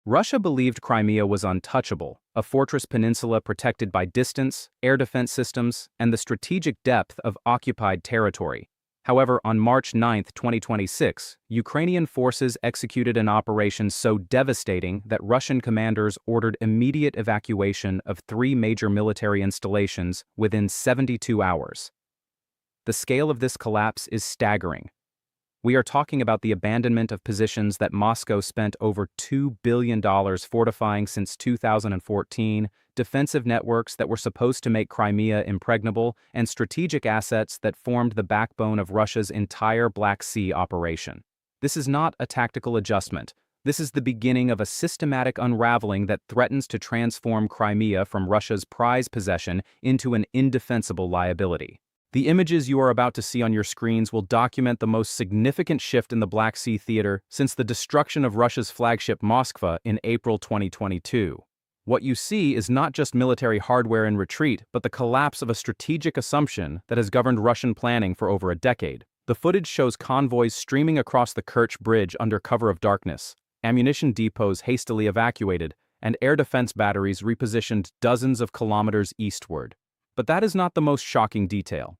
Russia believed Crimea was untouchable, a fortress peninsula protected by distance, air defense systems, and the strategic depth of occupied territory. However, on March 9, 2026, Ukrainian forces executed an operation so devastating that Russian commanders ordered immediate evacuation of 3 major military installations within 72 hours. The scale of this collapse is staggering. We are talking about the abandonment of positions that Moscow spent over $2 billion fortifying since 2014, defensive networks that were supposed to make Crimea impregnable, and strategic assets that formed the backbone of Russia's entire Black Sea operation. This is not a tactical adjustment. This is the beginning of a systematic unraveling that threatens to transform Crimea from Russia's prized possession into an indefensible liability. The images you are about to see on your screens will document the most significant shift in the Black Sea theater since the destruction of Russia's flagship Moskva in April 2022. What you see is not just military hardware in retreat, but the collapse of a strategic assumption that has governed Russian planning for over a decade. The footage shows convoys streaming across the Kerch Bridge under cover of darkness, ammunition depots hastily evacuated, and air defense batteries repositioned dozens of kilometers eastward. But that is not the most shocking detail.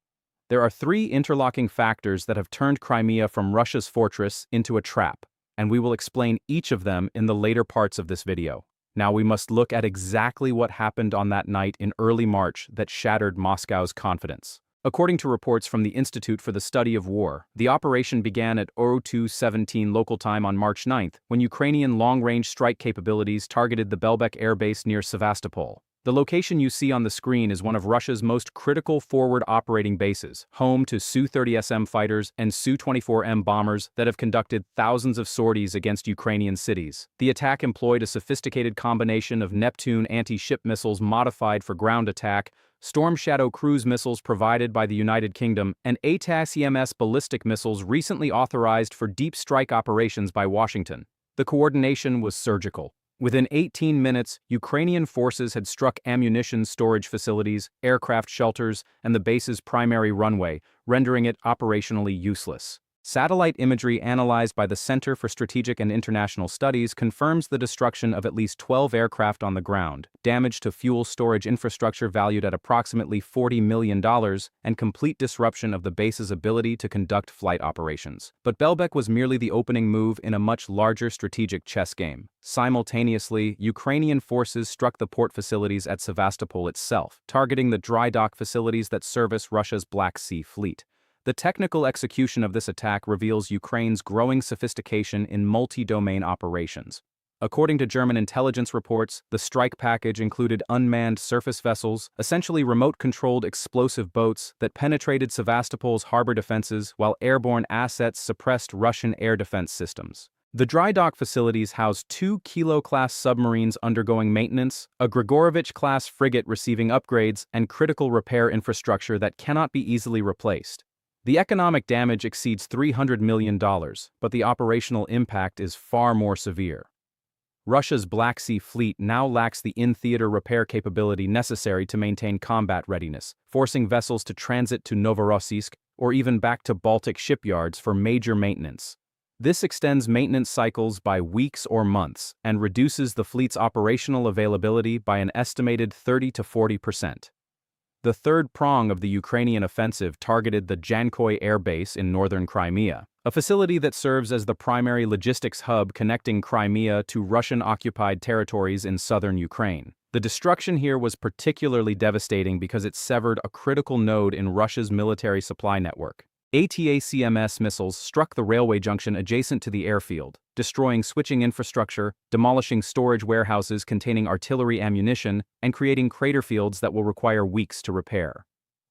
There are 3 interlocking factors that have turned Crimea from Russia's fortress into a trap, and we will explain each of them in the later parts of this video. Now we must look at exactly what happened on that night in early March that shattered Moscow's confidence. According to reports from the Institute for the Study of War, the operation began at 02:17 local time on March 9, when Ukrainian long-range strike capabilities targeted the Belbek air base near Sevastopol. The location you see on the screen is one of Russia's most critical forward operating bases, home to Su-30SM fighters and Su-24M bombers that have conducted thousands of sorties against Ukrainian cities. The attack employed a sophisticated combination of Neptune anti-ship missiles modified for ground attack, Storm Shadow cruise missiles provided by the United Kingdom, and ATACMS ballistic missiles recently authorized for deep strike operations by Washington. The coordination was surgical. Within 18 minutes, Ukrainian forces had struck ammunition storage facilities, aircraft shelters, and the base's primary runway, rendering it operationally useless. Satellite imagery analyzed by the Center for Strategic and International Studies confirms the destruction of at least 12 aircraft on the ground, damage to fuel storage infrastructure valued at approximately $40 million, and complete disruption of the base's ability to conduct flight operations. But Belbek was merely the opening move in a much larger strategic chess game. Simultaneously, Ukrainian forces struck the port facilities at Sevastopol itself, targeting the dry dock facilities that service Russia's Black Sea fleet. The technical execution of this attack reveals Ukraine's growing sophistication in multi-domain operations. According to German intelligence reports, the strike package included unmanned surface vessels, essentially remote-controlled explosive boats that penetrated Sevastopol's harbor defenses, while airborne assets suppressed Russian air defense systems. The dry dock facilities housed 2 Kilo-class submarines undergoing maintenance, a Grigorovich-class frigate receiving upgrades, and critical repair infrastructure that cannot be easily replaced. The economic damage exceeds $300 million, but the operational impact is far more severe. Russia's Black Sea fleet now lacks the in-theater repair capability necessary to maintain combat readiness, forcing vessels to transit to Novorossiysk or even back to Baltic shipyards for major maintenance. This extends maintenance cycles by weeks or months and reduces the fleet's operational availability by an estimated 30 to 40%. The third prong of the Ukrainian offensive targeted the Jankoy Air Base in northern Crimea, a facility that serves as the primary logistics hub connecting Crimea to Russian-occupied territories in southern Ukraine. The destruction here was particularly devastating because it severed a critical node in Russia's military supply network. ATACMS missiles struck the railway junction adjacent to the airfield, destroying switching infrastructure, demolishing storage warehouses containing artillery ammunition, and creating crater fields that will require weeks to repair.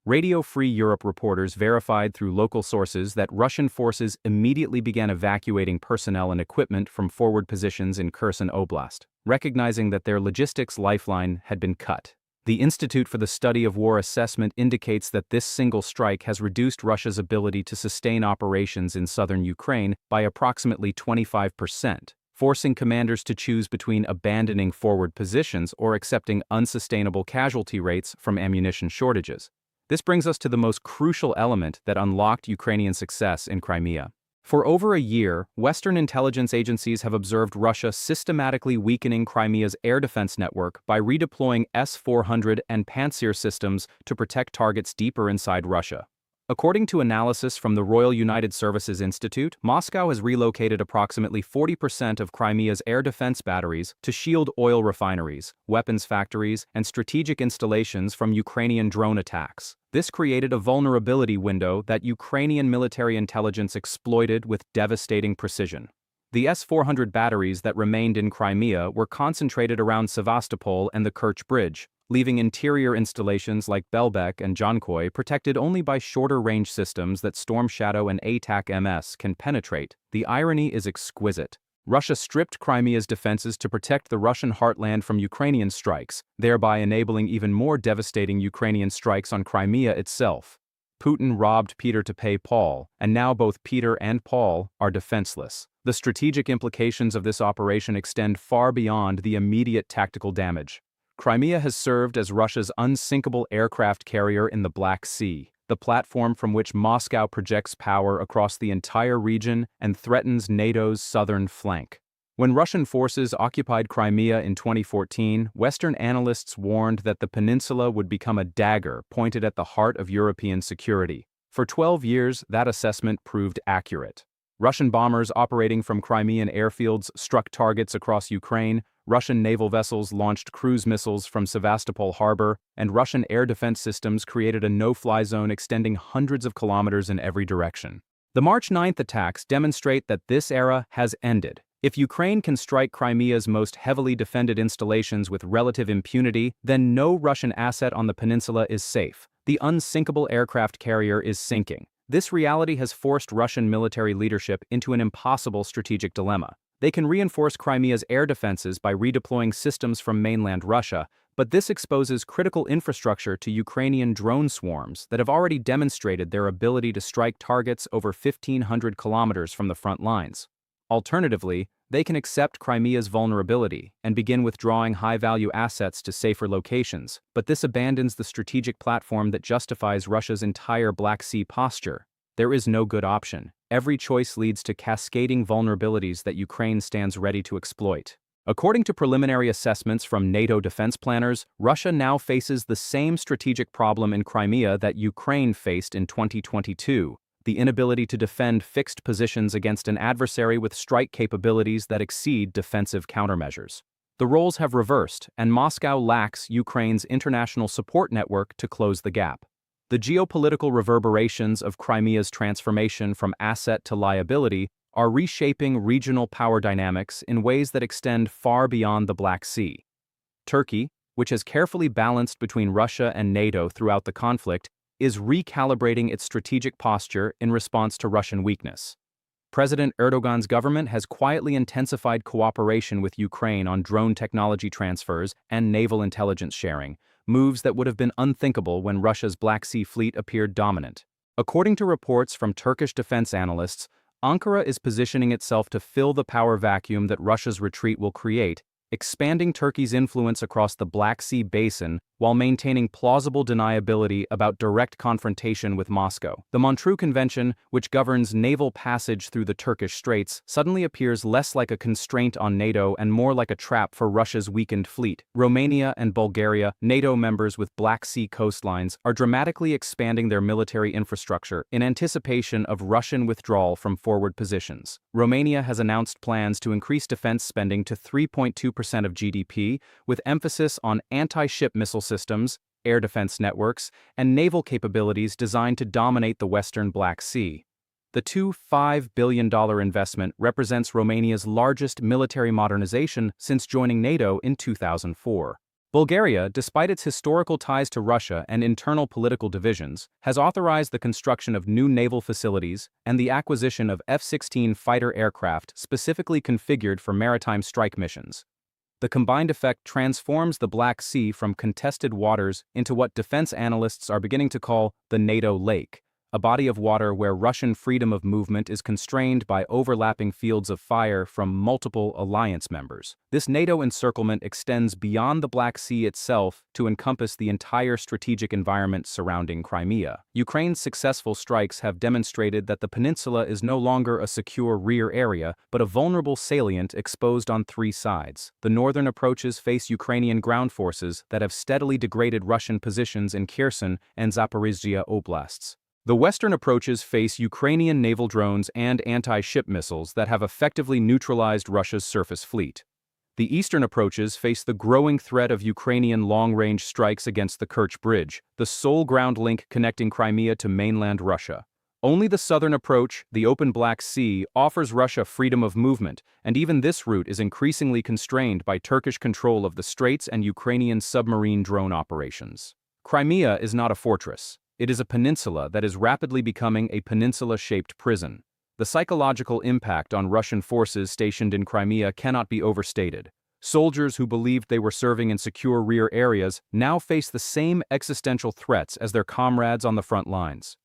Radio Free Europe reporters verified through local sources that Russian forces immediately began evacuating personnel and equipment from forward positions in Kherson Oblast, recognizing that their logistics lifeline had been cut. The Institute for the Study of War assessment indicates that this single strike has reduced Russia's ability to sustain operations in southern Ukraine by approximately 25%, forcing commanders to choose between abandoning forward positions or accepting unsustainable casualty rates from ammunition shortages. This brings us to the most crucial element that unlocked Ukrainian success in Crimea. For over a year, Western intelligence agencies have observed Russia systematically weakening Crimea's air defense network by redeploying S-400 and Pantsir systems to protect targets deeper inside Russia. According to analysis from the Royal United Services Institute, Moscow has relocated approximately 40% of Crimea's air defense batteries to shield oil refineries, weapons factories, and strategic installations from Ukrainian drone attacks. This created a vulnerability window that Ukrainian military intelligence exploited with devastating precision. The S-400 batteries that remained in Crimea were concentrated around Sevastopol and the Kerch Bridge, leaving interior installations like Belbek and Jankoy protected only by shorter-range systems that Storm Shadow and ATAC-MS can penetrate. The irony is exquisite. Russia stripped Crimea's defenses to protect the Russian heartland from Ukrainian strikes, thereby enabling even more devastating Ukrainian strikes on Crimea itself. Putin robbed Peter to pay Paul, and now both Peter and Paul are defenseless. The strategic implications of this operation extend far beyond the immediate tactical damage. Crimea has served as Russia's unsinkable aircraft carrier in the Black Sea, the platform from which Moscow projects power across the entire region and threatens NATO's southern flank. When Russian forces occupied Crimea in 2014, Western analysts warned that the peninsula would become a dagger pointed at the heart of European security. For 12 years, that assessment proved accurate. Russian bombers operating from Crimean airfields struck targets across Ukraine, Russian naval vessels launched cruise missiles from Sevastopol harbor, and Russian air defense systems created a no-fly zone extending hundreds of kilometers in every direction. The March 9th attacks demonstrate that this era has ended. If Ukraine can strike Crimea's most heavily defended installations with relative impunity, then no Russian asset on the peninsula is safe. The unsinkable aircraft carrier is sinking. This reality has forced Russian military leadership into an impossible strategic dilemma. They can reinforce Crimea's air defenses by redeploying systems from mainland Russia, but this exposes critical infrastructure to Ukrainian drone swarms that have already demonstrated their ability to strike targets over 1,500 kilometers from the front lines. Alternatively, they can accept Crimea's vulnerability and begin withdrawing high-value assets to safer locations, but this abandons the strategic platform that justifies Russia's entire Black Sea posture. There is no good option. Every choice leads to cascading vulnerabilities that Ukraine stands ready to exploit. According to preliminary assessments from NATO defense planners, Russia now faces the same strategic problem in Crimea that Ukraine faced in 2022, the inability to defend fixed positions against an adversary with strike capabilities that exceed defensive countermeasures. The roles have reversed, and Moscow lacks Ukraine's international support network to close the gap. The geopolitical reverberations of Crimea's transformation from asset to liability are reshaping regional power dynamics in ways that extend far beyond the Black Sea. Turkey, which has carefully balanced between Russia and NATO throughout the conflict, is recalibrating its strategic posture in response to Russian weakness. President Erdogan's government has quietly intensified cooperation with Ukraine on drone technology transfers and naval intelligence sharing, moves that would have been unthinkable when Russia's Black Sea fleet appeared dominant. According to reports from Turkish defense analysts, Ankara is positioning itself to fill the power vacuum that Russia's retreat will create, expanding Turkey's influence across the Black Sea basin while maintaining plausible deniability about direct confrontation with Moscow. The Montreux Convention, which governs naval passage through the Turkish Straits, suddenly appears less like a constraint on NATO and more like a trap for Russia's weakened fleet. Romania and Bulgaria, NATO members with Black Sea coastlines, are dramatically expanding their military infrastructure in anticipation of Russian withdrawal from forward positions. Romania has announced plans to increase defense spending to 3.2% of GDP, with emphasis on anti-ship missile systems, air defense networks, and naval capabilities designed to dominate the western Black Sea. The $5 billion investment represents Romania's largest military modernization since joining NATO in 2004. Bulgaria, despite its historical ties to Russia and internal political divisions, has authorized the construction of new naval facilities and the acquisition of F-16 fighter aircraft specifically configured for maritime strike missions. The combined effect transforms the Black Sea from contested waters into what defense analysts are beginning to call the NATO Lake, a body of water where Russian freedom of movement is constrained by overlapping fields of fire from multiple alliance members. This NATO encirclement extends beyond the Black Sea itself to encompass the entire strategic environment surrounding Crimea. Ukraine's successful strikes have demonstrated that the peninsula is no longer a secure rear area, but a vulnerable salient exposed on three sides. The northern approaches face Ukrainian ground forces that have steadily degraded Russian positions in Kherson and Zaporizhzhia oblasts. The western approaches face Ukrainian naval drones and anti-ship missiles that have effectively neutralized Russia's surface fleet. The eastern approaches face the growing threat of Ukrainian long-range strikes against the Kerch Bridge, the sole ground link connecting Crimea to mainland Russia. Only the southern approach, the open Black Sea, offers Russia freedom of movement, and even this route is increasingly constrained by Turkish control of the straits and Ukrainian submarine drone operations. Crimea is not a fortress. It is a peninsula that is rapidly becoming a peninsula-shaped prison. The psychological impact on Russian forces stationed in Crimea cannot be overstated. Soldiers who believed they were serving in secure rear areas now face the same existential threats as their comrades on the front lines.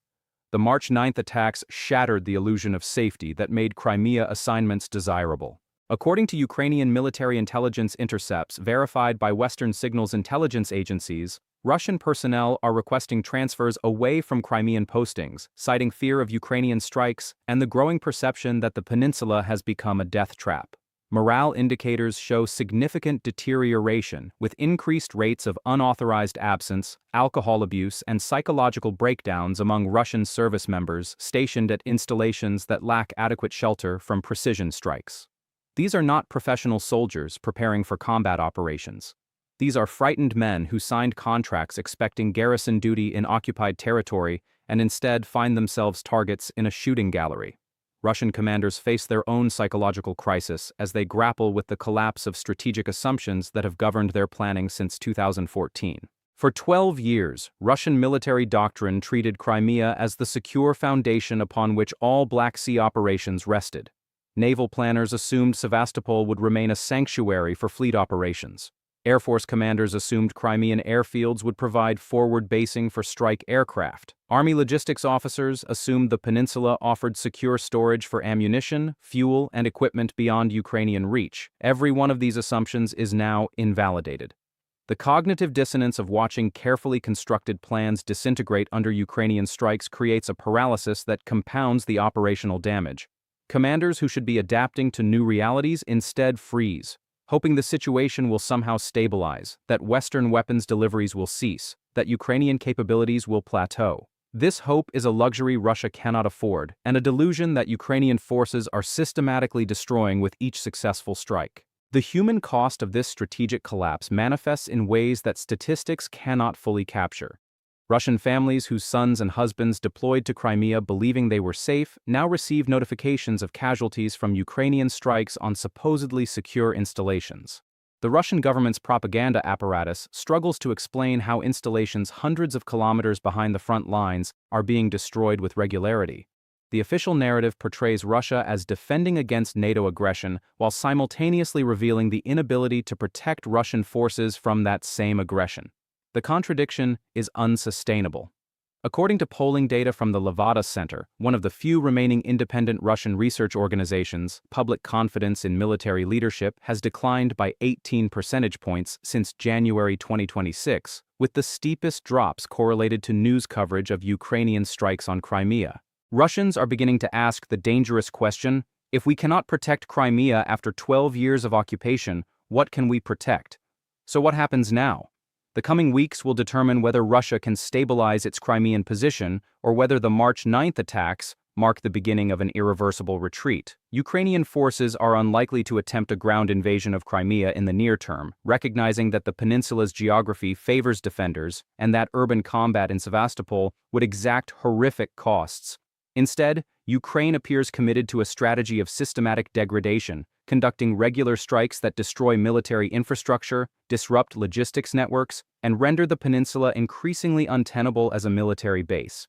The March 9th attacks shattered the illusion of safety that made Crimea assignments desirable. According to Ukrainian military intelligence intercepts verified by Western signals intelligence agencies, Russian personnel are requesting transfers away from Crimean postings, citing fear of Ukrainian strikes and the growing perception that the peninsula has become a death trap. Morale indicators show significant deterioration, with increased rates of unauthorized absence, alcohol abuse, and psychological breakdowns among Russian service members stationed at installations that lack adequate shelter from precision strikes. These are not professional soldiers preparing for combat operations. These are frightened men who signed contracts expecting garrison duty in occupied territory and instead find themselves targets in a shooting gallery. Russian commanders face their own psychological crisis as they grapple with the collapse of strategic assumptions that have governed their planning since 2014. For 12 years, Russian military doctrine treated Crimea as the secure foundation upon which all Black Sea operations rested. Naval planners assumed Sevastopol would remain a sanctuary for fleet operations. Air Force commanders assumed Crimean airfields would provide forward basing for strike aircraft. Army logistics officers assumed the peninsula offered secure storage for ammunition, fuel, and equipment beyond Ukrainian reach. Every one of these assumptions is now invalidated. The cognitive dissonance of watching carefully constructed plans disintegrate under Ukrainian strikes creates a paralysis that compounds the operational damage. Commanders who should be adapting to new realities instead freeze, hoping the situation will somehow stabilize, that Western weapons deliveries will cease, that Ukrainian capabilities will plateau. This hope is a luxury Russia cannot afford, and a delusion that Ukrainian forces are systematically destroying with each successful strike. The human cost of this strategic collapse manifests in ways that statistics cannot fully capture. Russian families whose sons and husbands deployed to Crimea believing they were safe now receive notifications of casualties from Ukrainian strikes on supposedly secure installations. The Russian government's propaganda apparatus struggles to explain how installations hundreds of kilometers behind the front lines are being destroyed with regularity. The official narrative portrays Russia as defending against NATO aggression while simultaneously revealing the inability to protect Russian forces from that same aggression. The contradiction is unsustainable. According to polling data from the Levada Center, one of the few remaining independent Russian research organizations, public confidence in military leadership has declined by 18 percentage points since January 2026, with the steepest drops correlated to news coverage of Ukrainian strikes on Crimea. Russians are beginning to ask the dangerous question, if we cannot protect Crimea after 12 years of occupation, what can we protect? So what happens now? The coming weeks will determine whether Russia can stabilize its Crimean position or whether the March 9th attacks mark the beginning of an irreversible retreat. Ukrainian forces are unlikely to attempt a ground invasion of Crimea in the near term, recognizing that the peninsula's geography favors defenders and that urban combat in Sevastopol would exact horrific costs. Instead, Ukraine appears committed to a strategy of systematic degradation, conducting regular strikes that destroy military infrastructure, disrupt logistics networks, and render the peninsula increasingly untenable as a military base.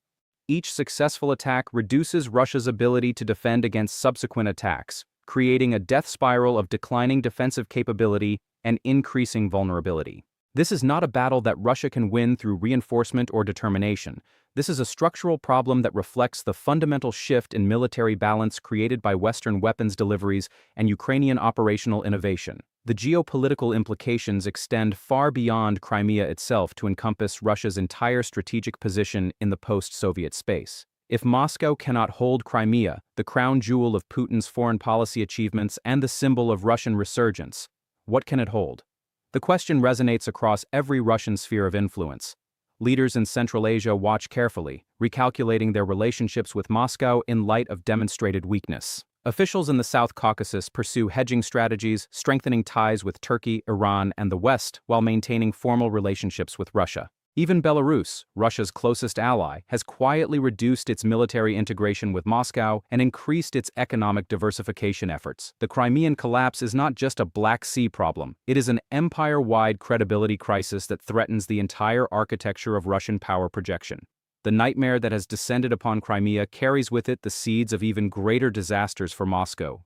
Each successful attack reduces Russia's ability to defend against subsequent attacks, creating a death spiral of declining defensive capability and increasing vulnerability. This is not a battle that Russia can win through reinforcement or determination. This is a structural problem that reflects the fundamental shift in military balance created by Western weapons deliveries and Ukrainian operational innovation. The geopolitical implications extend far beyond Crimea itself to encompass Russia's entire strategic position in the post-Soviet space. If Moscow cannot hold Crimea, the crown jewel of Putin's foreign policy achievements and the symbol of Russian resurgence, what can it hold? The question resonates across every Russian sphere of influence. Leaders in Central Asia watch carefully, recalculating their relationships with Moscow in light of demonstrated weakness. Officials in the South Caucasus pursue hedging strategies, strengthening ties with Turkey, Iran, and the West while maintaining formal relationships with Russia. Even Belarus, Russia's closest ally, has quietly reduced its military integration with Moscow and increased its economic diversification efforts. The Crimean collapse is not just a Black Sea problem, it is an empire-wide credibility crisis that threatens the entire architecture of Russian power projection. The nightmare that has descended upon Crimea carries with it the seeds of even greater disasters for Moscow.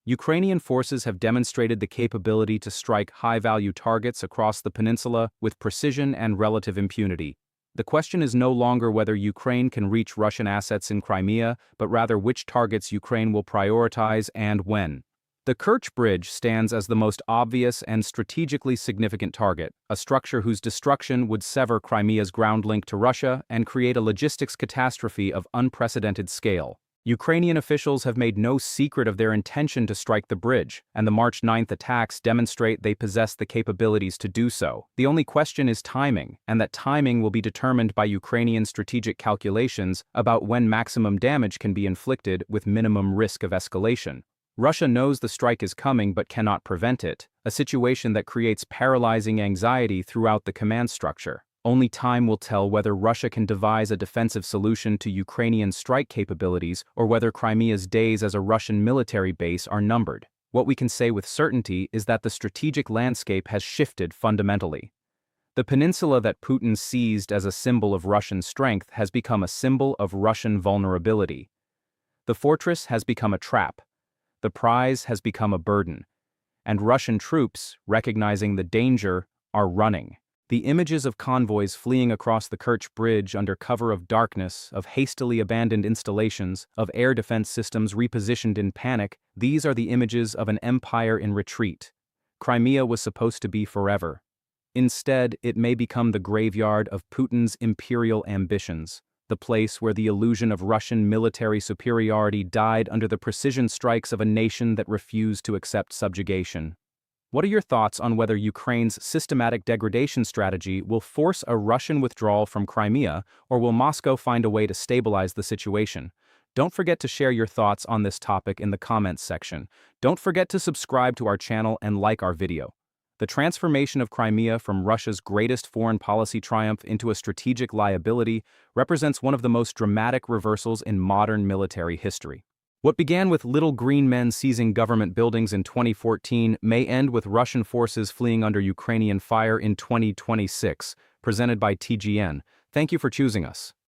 Ukrainian forces have demonstrated the capability to strike high-value targets across the peninsula with precision and relative impunity. The question is no longer whether Ukraine can reach Russian assets in Crimea, but rather which targets Ukraine will prioritize and when. The Kerch Bridge stands as the most obvious and strategically significant target, a structure whose destruction would sever Crimea's ground link to Russia and create a logistics catastrophe of unprecedented scale. Ukrainian officials have made no secret of their intention to strike the bridge, and the March 9th attacks demonstrate they possess the capabilities to do so. The only question is timing, and that timing will be determined by Ukrainian strategic calculations about when maximum damage can be inflicted with minimum risk of escalation. Russia knows the strike is coming but cannot prevent it, a situation that creates paralyzing anxiety throughout the command structure. Only time will tell whether Russia can devise a defensive solution to Ukrainian strike capabilities or whether Crimea's days as a Russian military base are numbered. What we can say with certainty is that the strategic landscape has shifted fundamentally. The peninsula that Putin seized as a symbol of Russian strength has become a symbol of Russian vulnerability. The fortress has become a trap. The prize has become a burden. And Russian troops, recognizing the danger, are running. The images of convoys fleeing across the Kerch Bridge under cover of darkness, of hastily abandoned installations, of air defense systems repositioned in panic, these are the images of an empire in retreat. Crimea was supposed to be forever. Instead, it may become the graveyard of Putin's imperial ambitions, the place where the illusion of Russian military superiority died under the precision strikes of a nation that refused to accept subjugation. What are your thoughts on whether Ukraine's systematic degradation strategy will force a Russian withdrawal from Crimea, or will Moscow find a way to stabilize the situation? Don't forget to share your thoughts on this topic in the comments section. Don't forget to subscribe to our channel and like our video. The transformation of Crimea from Russia's greatest foreign policy triumph into a strategic liability represents one of the most dramatic reversals in modern military history. What began with little green men seizing government buildings in 2014 may end with Russian forces fleeing under Ukrainian fire in 2026, presented by TGN. Thank you for choosing us.